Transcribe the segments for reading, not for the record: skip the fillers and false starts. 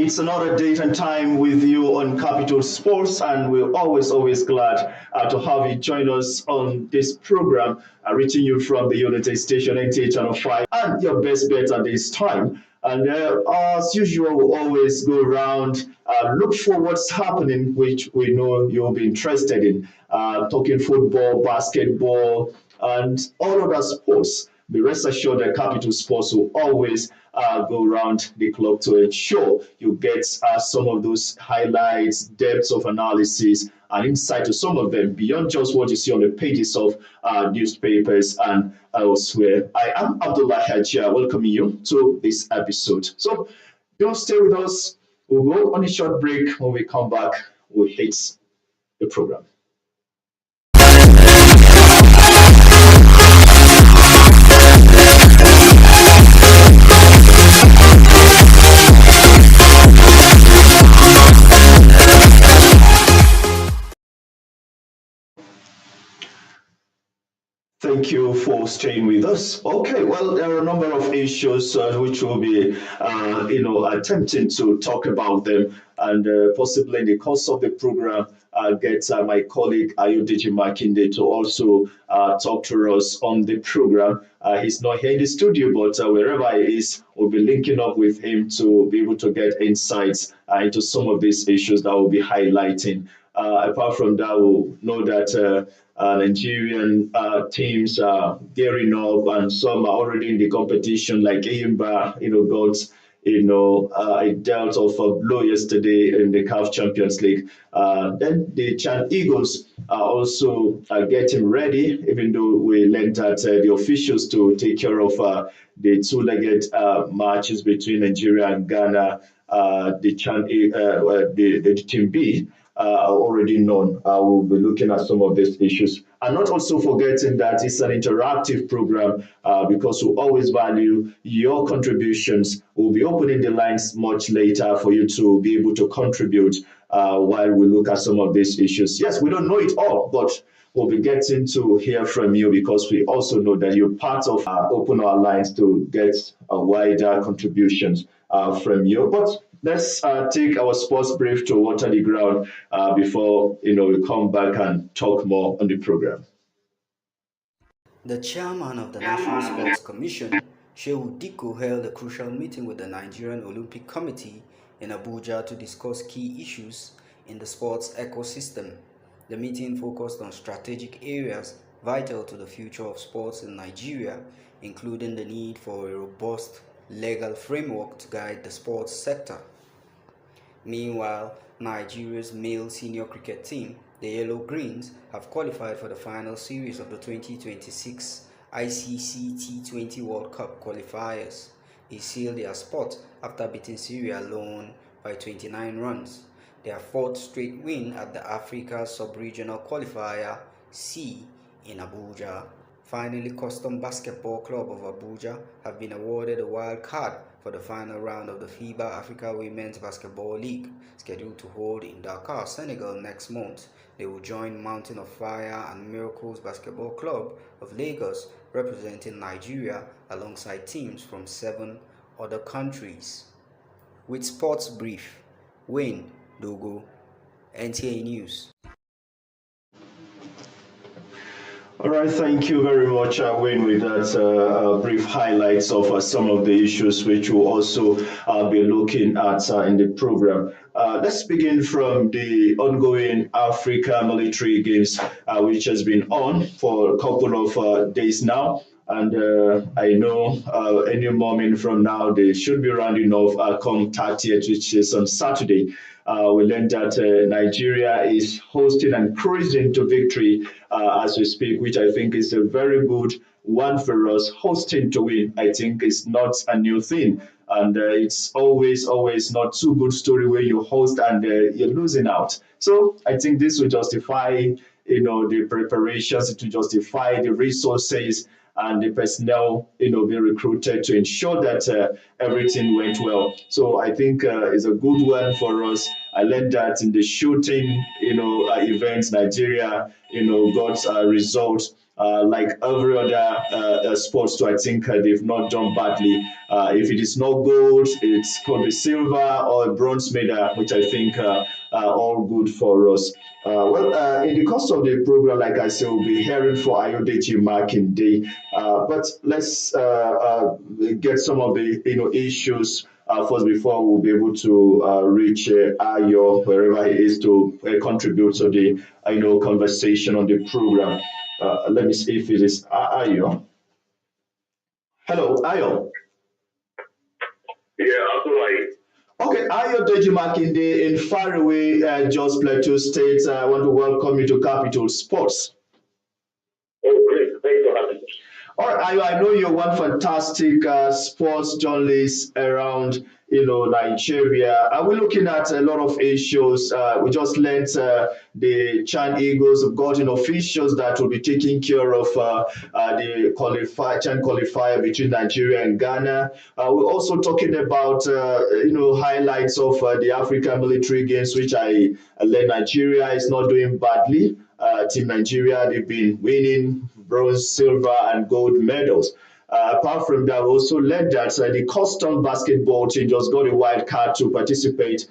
It's another date and time with you on Capital Sports, and we're always glad to have you join us on this program, reaching you from the United Station 98 Channel 5 and your best bet at this time. And as usual, we always go around, look for what's happening, which we know you'll be interested in, talking football, basketball, and all other sports. Be rest assured that Capital Sports will always go around the clock to ensure you get some of those highlights, depths of analysis, and insight to some of them beyond just what you see on the pages of newspapers and elsewhere. I am Abdullah Hajia, welcoming you to this episode. So don't stay with us. We'll go on a short break. When we come back, we'll hit the program. Thank you for staying with us. Okay, well, there are a number of issues which we'll be, attempting to talk about them, and possibly in the course of the program, get my colleague Ayodeji Makinde to also talk to us on the program. He's not here in the studio, but wherever he is, we'll be linking up with him to be able to get insights into some of these issues that we'll be highlighting. Apart from that, we'll know that Nigerian teams are gearing up, and some are already in the competition. Like Eyimba, got a dealt of a blow yesterday in the CAF Champions League. Then the Chan Eagles are also getting ready, even though we learned that the officials to take care of the two-legged matches between Nigeria and Ghana, the Team B are already known. We'll be looking at some of these issues. And not also forgetting that it's an interactive program because we always value your contributions. We'll be opening the lines much later for you to be able to contribute while we look at some of these issues. Yes, we don't know it all, but we'll be getting to hear from you because we also know that you're part of Open Our Lines to get wider contributions from you. But let's take our sports brief to water the ground before we come back and talk more on the program. The chairman of the National Sports Commission, Shehu Diko, held a crucial meeting with the Nigerian Olympic Committee in Abuja to discuss key issues in the sports ecosystem. The meeting focused on strategic areas vital to the future of sports in Nigeria, including the need for a robust legal framework to guide the sports sector. Meanwhile, Nigeria's male senior cricket team, the Yellow Greens, have qualified for the final series of the 2026 ICC T20 World Cup qualifiers. They sealed their spot after beating Sierra Leone by 29 runs, their fourth straight win at the Africa Sub-Regional Qualifier C in Abuja. Finally, Custom Basketball Club of Abuja have been awarded a wild card for the final round of the FIBA Africa Women's Basketball League, scheduled to hold in Dakar, Senegal next month. They will join Mountain of Fire and Miracles Basketball Club of Lagos, representing Nigeria, alongside teams from 7 other countries. With Sports Brief, Wayne Dogo, NTA News. All right, thank you very much, Wayne, with that brief highlights of some of the issues which we'll also be looking at in the program. Let's begin from the ongoing Africa Military Games, which has been on for a couple of days now. And I know any moment from now, they should be rounding off come 30th, which is on Saturday. We learned that Nigeria is hosting and cruising to victory as we speak, which I think is a very good one for us. Hosting to win, I think, is not a new thing. And it's always not too good story where you host and you're losing out. So I think this will justify, the preparations, to justify the resources and the personnel, being recruited to ensure that everything went well. So I think it's a good one for us. I learned that in the shooting, events, Nigeria, got results like every other sports, so I think they've not done badly. If it is not gold, it could be silver or a bronze medal, which I think are all good for us. In the course of the program, like I said, we'll be hearing for Ayodeji Makinde, but let's get some of the issues first before we'll be able to reach Ayo wherever he is to contribute to the conversation on the program. Let me see if it is Ayo. Hello, Ayo. Yeah, absolutely. Okay, Ayo Deji Makinde in faraway Jos Plateau State. I want to welcome you to Capital Sports. Oh, great. Thanks for having me. All right, I know you're one fantastic sports journalist around, Nigeria. Are we looking at a lot of issues? We just learned the Chan Eagles have gotten officials that will be taking care of the Chan qualifier between Nigeria and Ghana. We're also talking about, highlights of the African military games, which I learned Nigeria is not doing badly. Team Nigeria, they've been winning bronze, silver, and gold medals. Apart from that, we also learned that the custom basketball team just got a wild card to participate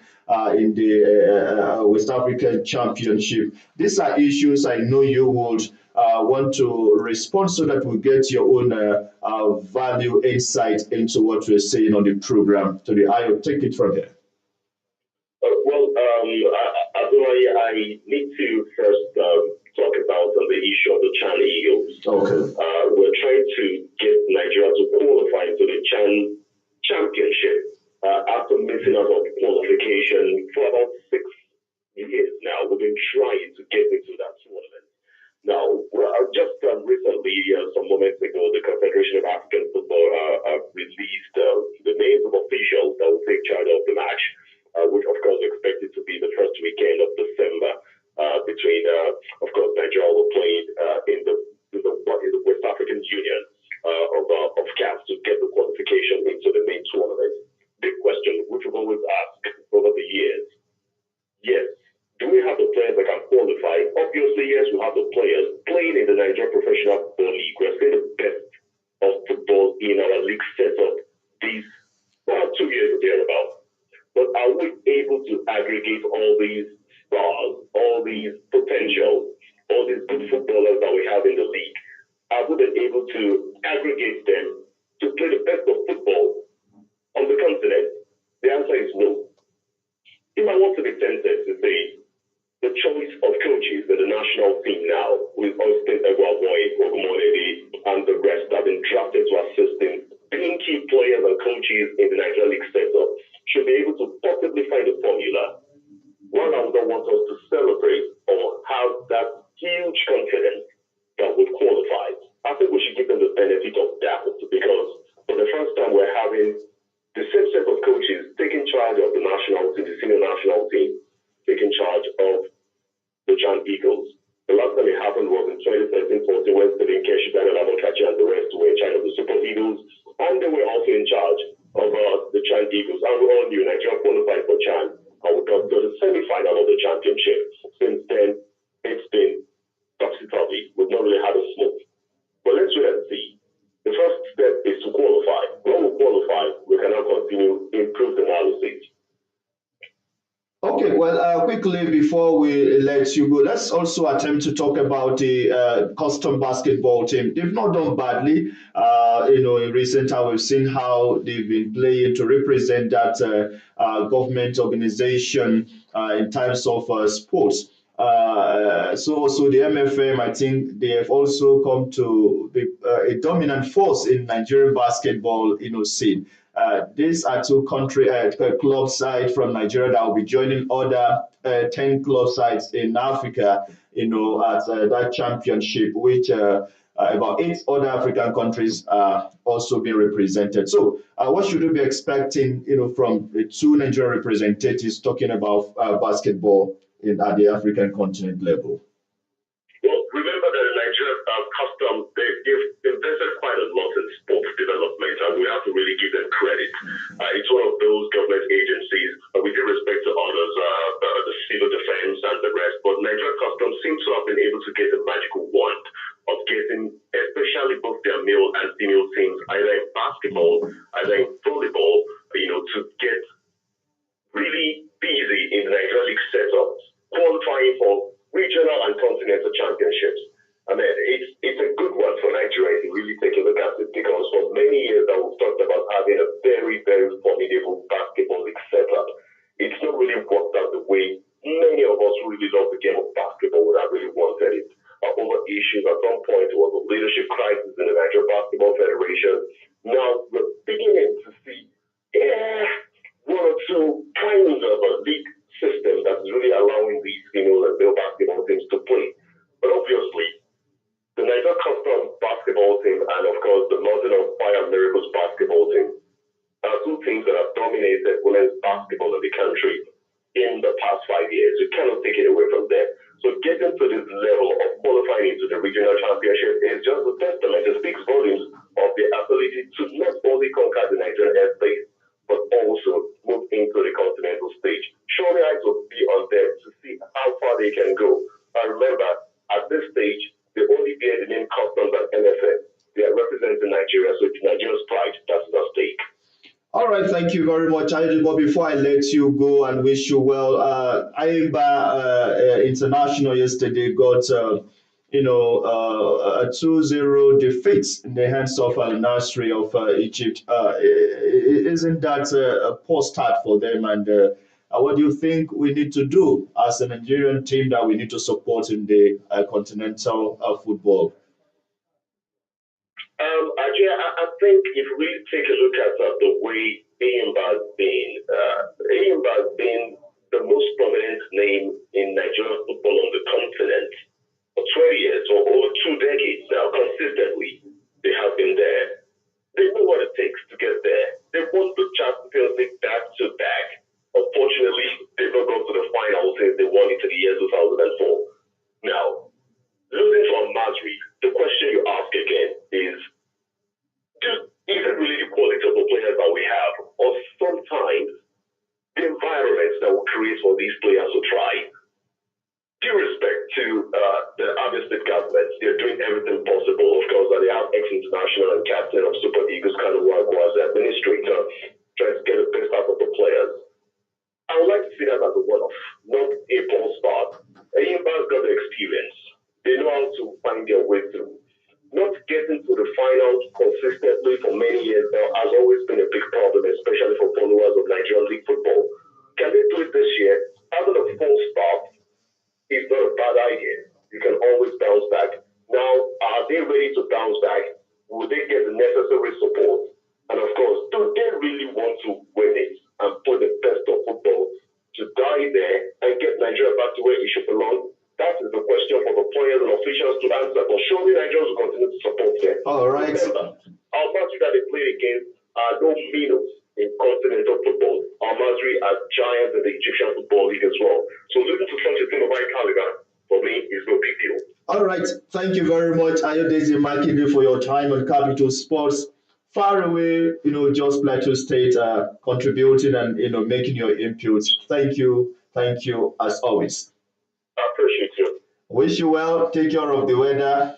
in the West African Championship. These are issues I know you would want to respond so that we get your own value insight into what we're saying on the program. So I'll take it from here. I need to first talk about the issue of the Chan Eagles. Okay. We're trying to get Nigeria to qualify to the Chan Championship after missing out on qualification for about 6 years now. We've been trying to get into that tournament. Now, just recently, some moments ago, the Confederation of African Football released the names of officials that will take charge of the match, which, of course, is expected to be the first weekend of December between, of course, Nigeria will play in the West African Union of CAF to get the qualification into the main tournament. Big question, which we've always asked over the years. Yes. Do we have the players that can qualify? Obviously, yes, we have the players playing in the Nigeria Professional Football League. We're seeing the best of football in our league setup these 2 years or thereabouts. But are we able to aggregate all these stars, all these potential, all these good footballers that we have in the league? Have we been able to aggregate them to play the best of football on the continent? The answer is no. If I want to be tempted to say the choice of coaches in the national team now, with Austin Egwaboy, Ogumodede, and the rest have been drafted to assist in being key players and coaches in the Nigeria League setup, should be able to possibly find a formula. One, I would not want us to celebrate or have that huge confidence that would qualify. I think we should give them the benefit of doubt because for the first time we're having the same set of coaches taking charge of the national team, the senior national team, taking charge of the Chan Eagles. The last time it happened was in 2013-14 when Stephen Keshi, Daniel Amokachi, and the rest were in charge of the Super Eagles, and they were also in charge of the Chan Eagles. And we all knew Nigeria qualified for Chan, and we got to the semi-final of the championship. Since then, it's been topsy-turvy. We've not really had a smoke. But let's wait and see. The first step is to qualify. When we qualify, we can now continue improved analysis. Okay, well, quickly before we let you go, let's also attempt to talk about the custom basketball team. They've not done badly. In recent time, we've seen how they've been playing to represent that government organization in terms of sports. So the MFM, I think they have also come to be a dominant force in Nigerian basketball, scene. These are two club sides from Nigeria that will be joining other 10 club sides in Africa, at that championship, which about 8 other African countries are also being represented. So, what should we be expecting, from the two Nigerian representatives talking about basketball at the African continent level? Well, remember that the Nigerian custom, they've invested quite a lot in sports development, and we have to really give them credit. It's one of those government agencies, with due respect to others, the civil defense and the rest, but Nigerian customs seems to have been able to get a magical wand of getting you cannot take it away from there. So getting to this level of qualifying into the regional championship is just a testament. It speaks volumes of their ability to not only conquer the Nigerian airspace, but also move into the continental stage. Surely I will be on them to see how far they can go. And remember, at this stage, they only bear the name Customs and NFN. They are representing Nigeria, so it's Nigeria's pride that is at stake. All right, thank you very much, Ayodeji. But before I let you go and wish you well, Ayimba International yesterday got, a 2-0 defeat in the hands of Al Nasri of Egypt. Isn't that a poor start for them? And what do you think we need to do as a Nigerian team that we need to support in the continental football? Actually, I think if we take a look at the way Ayimba has been the most prominent name in Nigerian football on the continent for 20 years or over 2 decades now, consistently. They have been there. They know what it takes to get there. They won the Champions League back to back. Unfortunately, they've not gone to the final since they won it in the year 2004. Now, losing to Al-Masri, the question you ask again is it really the quality of the players that we have? Or sometimes the environments that we create for these players to thrive? Due respect to the Abia State government, they're doing everything possible. Of course, that they have ex-international and captain of Super Eagles, Kanuwago, as the administrator, trying to get the best out of the players. I would like to see that as a one-off, not a false start. Ayimba's got the experience. They know how to find their way through. Not getting to the finals consistently for many years now has always been a big problem, especially for followers of Nigerian League football. Can they do it this year? Having a false start is not a bad idea. You can always bounce back. Now, are they ready to bounce back? Will they get the necessary support? And of course, do they really want to win it and put the best of football to die there and get Nigeria back to where it should belong? That is the question for the players and officials to answer. But surely Nigerians will continue to support them. All right. Remember, our matches that they played against are no minnows in continental football. Our Masri are giants in the Egyptian Football League as well. So losing to such a team of high caliber, for me, is no big deal. All right. Thank you very much, Ayodeji Makinde, for your time on Capital Sports. Far away, just Plateau State contributing and, making your inputs. Thank you. Thank you, as always. I appreciate you. Wish you well. Take care of the weather.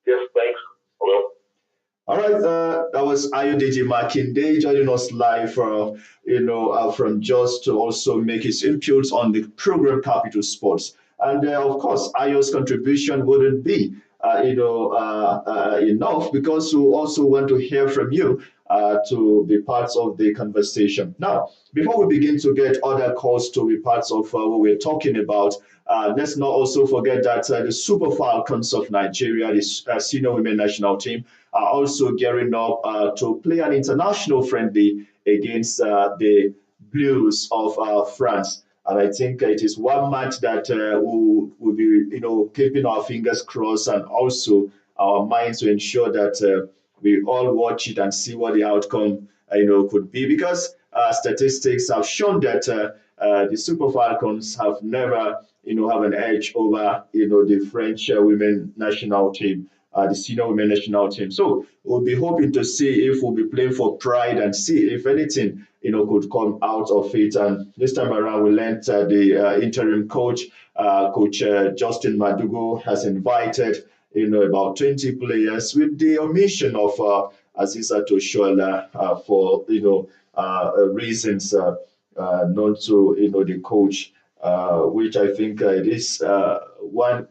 Yes, thanks. Well. All right, that was Ayodeji Makinde joining us live from Jos to also make his inputs on the program Capital Sports. And of course, Ayo's contribution wouldn't be, enough because we also want to hear from you to be parts of the conversation. Now, before we begin to get other calls to be parts of what we're talking about, let's not also forget that the Super Falcons of Nigeria, the senior women national team, are also gearing up to play an international friendly against the Blues of France. And I think it is one match that we'll be, keeping our fingers crossed and also our minds to ensure that we all watch it and see what the outcome, could be. Because statistics have shown that the Super Falcons have never, have an edge over, the French women national team. The senior women national team. So we'll be hoping to see if we'll be playing for pride and see if anything, could come out of it. And this time around, we learned the interim coach, Coach Justin Madugo, has invited, about 20 players with the omission of Aziza Toshola for, reasons known to, the coach, which I think it is one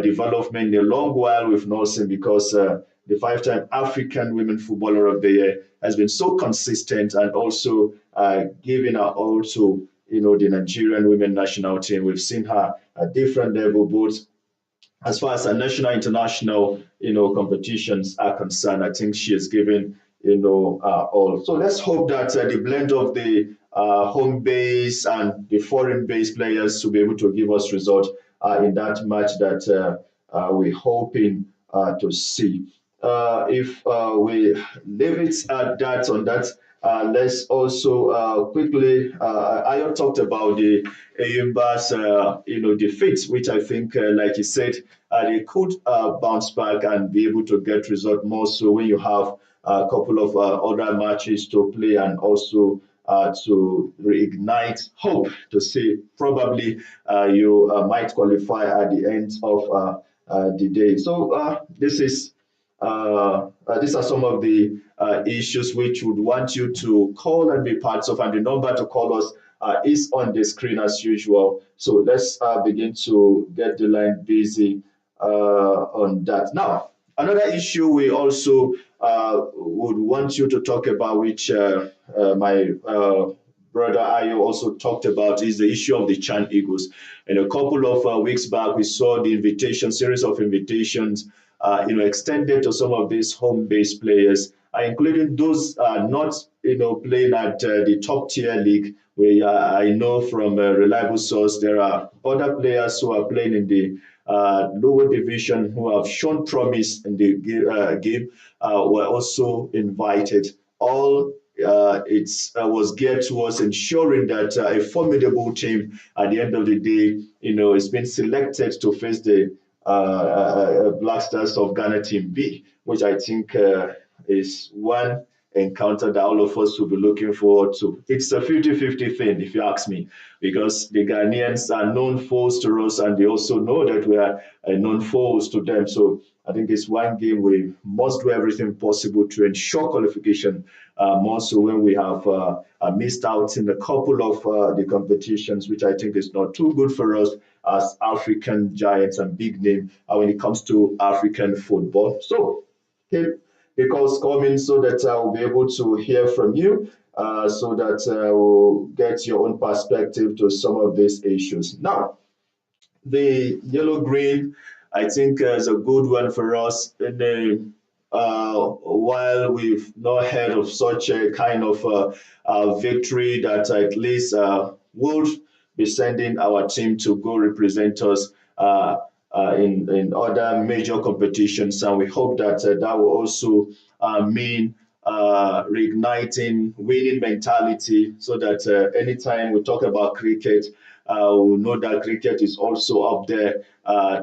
development in a long while we've not seen because the five-time African Women Footballer of the Year has been so consistent and also giving her all to the Nigerian women national team. We've seen her at different level, both as far as our national, international, competitions are concerned. I think she has given, all. So let's hope that the blend of the home base and the foreign based players to be able to give us results in that match that we're hoping to see. If we leave it at that on that Let's also quickly. Ayo talked about the Ayumba's, defeat, which I think, like you said, they could bounce back and be able to get result more so when you have a couple of other matches to play and also to reignite hope to see probably you might qualify at the end of the day. So these are some of the issues which would want you to call and be parts of, and the number to call us is on the screen as usual. So let's begin to get the line busy on that. Now, another issue we also would want you to talk about, which my brother Ayo also talked about, is the issue of the Chan Eagles. And a couple of weeks back, we saw the series of invitations, extended to some of these home-based players, including those not, playing at the top tier league. Where I know from a reliable source there are other players who are playing in the lower division who have shown promise in the game, were also invited. All it was geared towards ensuring that a formidable team at the end of the day, is being selected to face the Black Stars of Ghana Team B, which I think is one encounter that all of us will be looking forward to. It's a 50-50 thing, if you ask me, because the Ghanaians are known foes to us and they also know that we are known foes to them. So I think it's one game we must do everything possible to ensure qualification, more so when we have missed out in a couple of the competitions, which I think is not too good for us as African giants and big name when it comes to African football. So keep the calls coming so that I will be able to hear from you, so that we'll get your own perspective to some of these issues. Now, the yellow green, I think, is a good one for us. In the, while we've not heard of such a kind of victory that at least would be sending our team to go represent us in other major competitions, and we hope that that will also mean reigniting winning mentality, so that anytime we talk about cricket, we know that cricket is also up there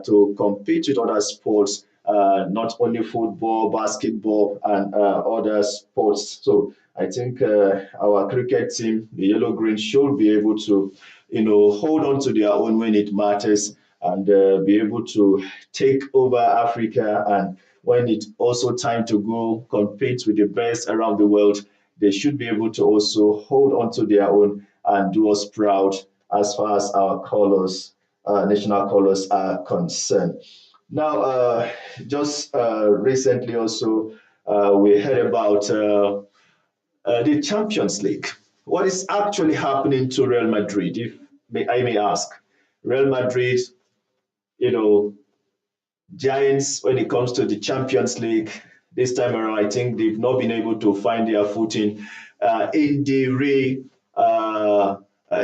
to compete with other sports, not only football, basketball, and other sports. So I think our cricket team, the Yellow Green, should be able to, hold on to their own when it matters, and be able to take over Africa. And when it's also time to go compete with the best around the world, they should be able to also hold on to their own and do us proud as far as our colors, national colors are concerned. Now, just recently also, we heard about the Champions League. What is actually happening to Real Madrid, if I may ask? Real Madrid, you know, giants when it comes to the Champions League. This time around, I think they've not been able to find their footing in the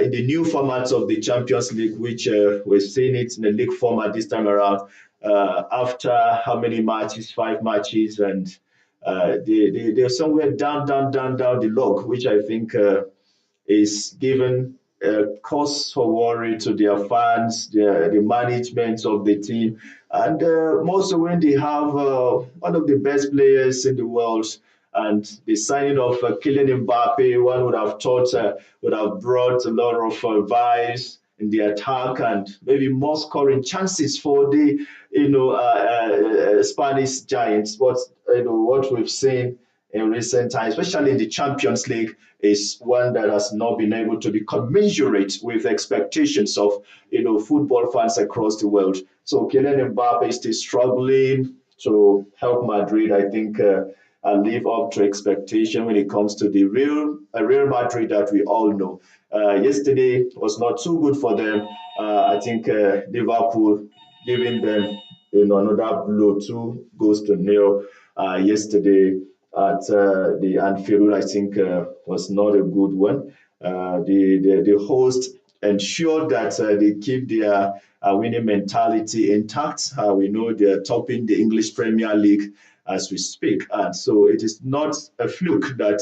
in the new formats of the Champions League, which we're seeing it in the league format this time around. After how many matches? 5 matches, and they're somewhere down the log, which I think is given cause for worry to their fans, the management of the team, and most when they have one of the best players in the world. And the signing of Kylian Mbappe, one would have thought would have brought a lot of vibes in the attack and maybe more scoring chances for the Spanish giants. But what we've seen in recent times, especially in the Champions League, is one that has not been able to be commensurate with expectations of football fans across the world. So Kylian Mbappe is still struggling to help Madrid, I think, live up to expectation when it comes to the Real Madrid that we all know. Yesterday was not too good for them. I think Liverpool giving them another blow, 2 goals to 0 yesterday at the Anfield. I think was not a good one. The host ensured that they keep their winning mentality intact. We know they're topping the English Premier League as we speak, and so it is not a fluke that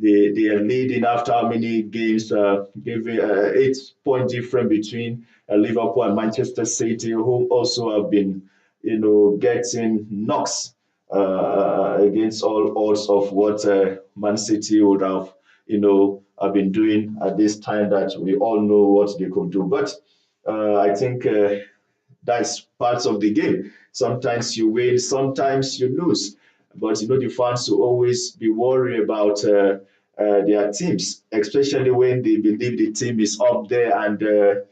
they are leading after how many games, giving 8 point difference between Liverpool and Manchester City, who also have been, getting knocks against all odds of what Man City would have been doing at this time that we all know what they could do. But I think that's part of the game. Sometimes you win, sometimes you lose. But the fans will always be worried about their teams, especially when they believe the team is up there and the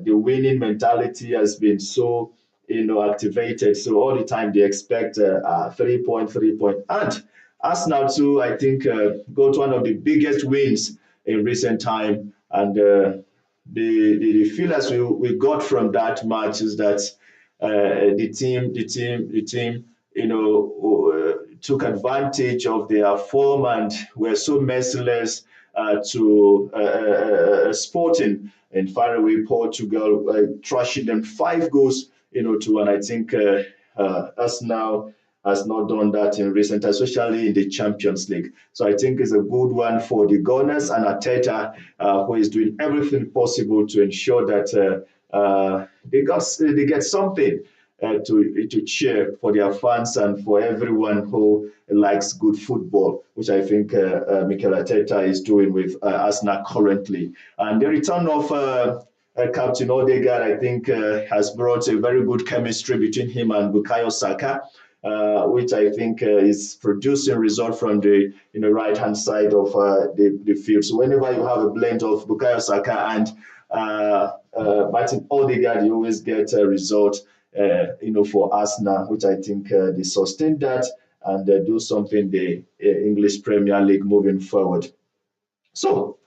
winning mentality has been so activated. So all the time they expect 3 point, 3 point. And Arsenal too, I think, got one of the biggest wins in recent time. And the feelers we got from that match is that the team, took advantage of their form and were so merciless to Sporting in faraway Portugal, trashing them 5 goals, to one. I think Arsenal has not done that in recent, especially in the Champions League. So I think it's a good one for the Gunners and Arteta, who is doing everything possible to ensure that they get something to cheer for their fans and for everyone who likes good football, which I think Mikel Arteta is doing with Arsenal currently. And the return of Captain Odegaard, I think, has brought a very good chemistry between him and Bukayo Saka. Which I think is producing result from the right hand side of the field. So whenever you have a blend of Bukayo Saka and Martin Odegaard, you always get a result. For Arsenal, which I think they sustain that and do something the English Premier League moving forward. So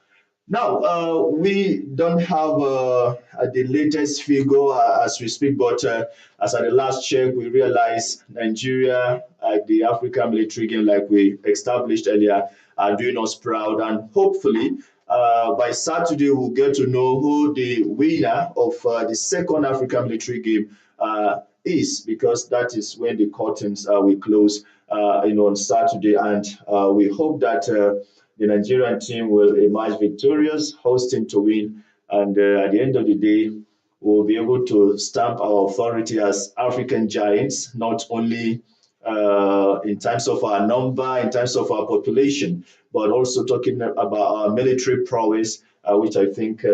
now, we don't have the latest figure as we speak, but as at the last check, we realized Nigeria, the African military game, like we established earlier, are doing us proud. And hopefully, by Saturday, we'll get to know who the winner of the second African military game is, because that is when the curtains will close, on Saturday. And we hope that the Nigerian team will emerge victorious, hosting to win, and at the end of the day, we'll be able to stamp our authority as African giants, not only in terms of our number, in terms of our population, but also talking about our military prowess, which I think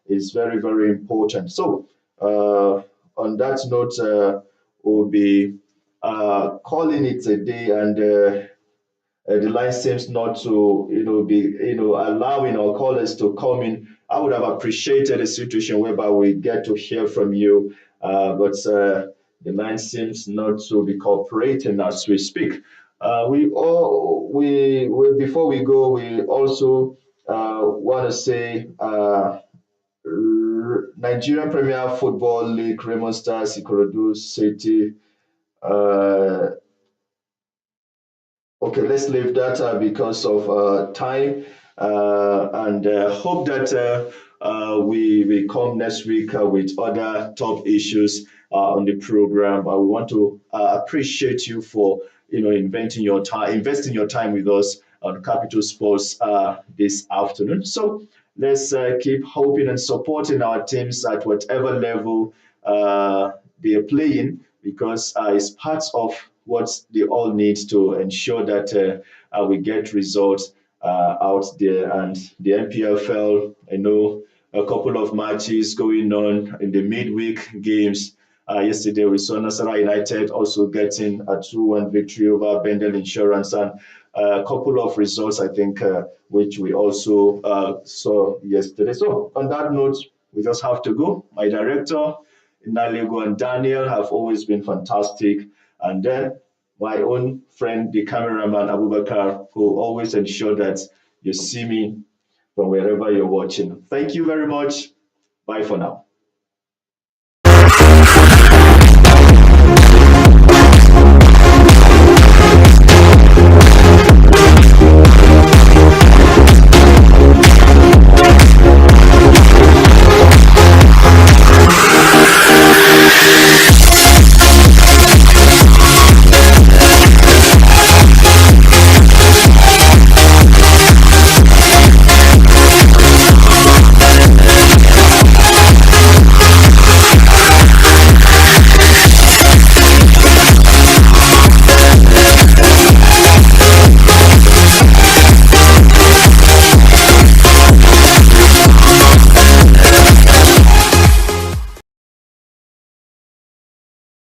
is very, very important. So, on that note, we'll be calling it a day, and the line seems not to, be, allowing our callers to come in. I would have appreciated a situation whereby we get to hear from you, but the line seems not to be cooperating as we speak. We before we go, we also want to say Nigerian Premier Football League, Raymond Stars, Ikorodu City. Okay, let's leave that because of time, and hope that we come next week with other top issues on the program. We want to appreciate you for investing your time with us on Capital Sports this afternoon. So let's keep hoping and supporting our teams at whatever level they are playing, because it's part of what they all need to ensure that we get results out there. And the NPFL, I know a couple of matches going on in the midweek games. Yesterday we saw Nasara United also getting a 2-1 victory over Bendel Insurance, and a couple of results, I think, which we also saw yesterday. So on that note, we just have to go. My director, Nalego, and Daniel have always been fantastic. And then my own friend, the cameraman, Abubakar, who always ensure that you see me from wherever you're watching. Thank you very much. Bye for now.